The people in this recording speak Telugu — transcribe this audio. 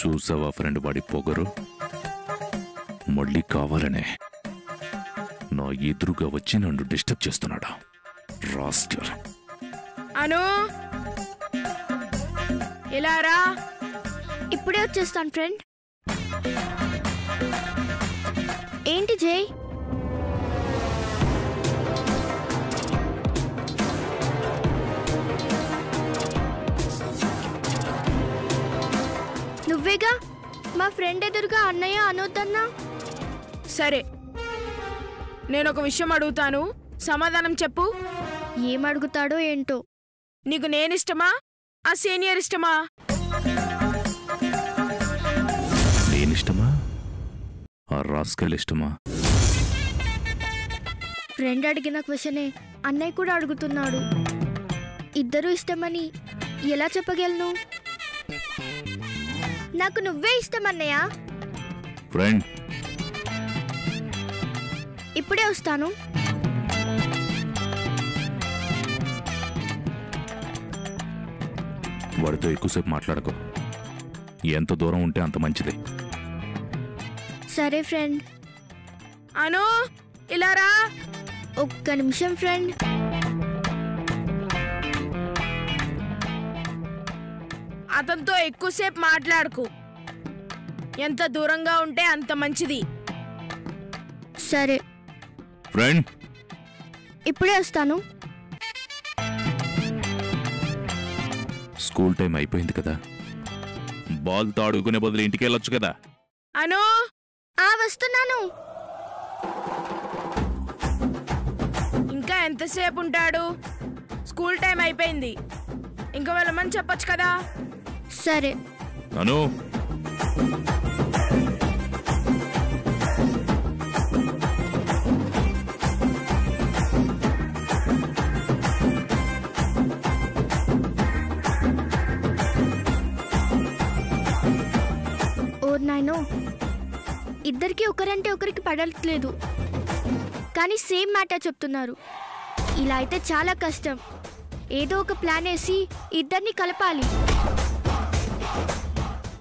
చూసావా ఫ్రెండ్ వాడి పొగరు? మళ్ళీ కావాలనే నా ఎదురుగా వచ్చి నన్ను డిస్టర్బ్ చేస్తున్నాడా రాస్కల్. అను ఇలా రా. ఇప్పుడే వచ్చేస్తాను ఫ్రెండ్. ఏంటి జై? నువ్వేగా మా ఫ్రెండ్ ఎదురుగా అన్నయ్య అనొద్దన్నా. సరే, నేను ఒక విషయం అడుగుతాను, సమాధానం చెప్పు. ఏం అడుగుతాడో ఏంటో. నీకు నేనిష్టమా, ఆ సీనియర్ ఇష్టమా? నేనిష్టమా, ఆ రాస్కల్ ఇష్టమా? ఫ్రెండ్ అడిగిన క్వశ్చనే అన్నయ్య కూడా అడుగుతున్నాడు. ఇద్దరూ ఇష్టమని ఎలా చెప్పగలను? నాకు నువ్వే ఇష్టం అన్నయ్య. ఫ్రెండ్, ఇప్పుడే వస్తాను. వాడితో ఎక్కువసేపు మాట్లాడకు. ఎంత దూరం ఉంటే అంత మంచిది. సరే ఫ్రెండ్. అను ఇలా రా. ఒక్క నిమిషం ఫ్రెండ్. అతనితో ఎక్కువసేపు మాట్లాడుకు. ఎంత దూరంగా ఉంటే అంత మంచిది. సరే ఫ్రెండ్, ఇప్పుడే వస్తాను. స్కూల్ టైం అయిపోయింది కదా, బాల్తో ఆడుకునే బదులు ఇంటికి వెళ్ళొచ్చు కదా. అను వస్తున్నాను. ఇంకా ఎంతసేపు ఉంటాడు? స్కూల్ టైం అయిపోయింది, ఇంకా వెళ్ళమని చెప్పొచ్చు కదా. సరే. అను, నాయనో, ఇద్దరికి ఒకరంటే ఒకరికి పడట్లేదు, కానీ సేమ్ మ్యాటర్ చెప్తున్నారు. ఇలా అయితే చాలా కష్టం. ఏదో ఒక ప్లాన్ వేసి ఇద్దరిని కలపాలి.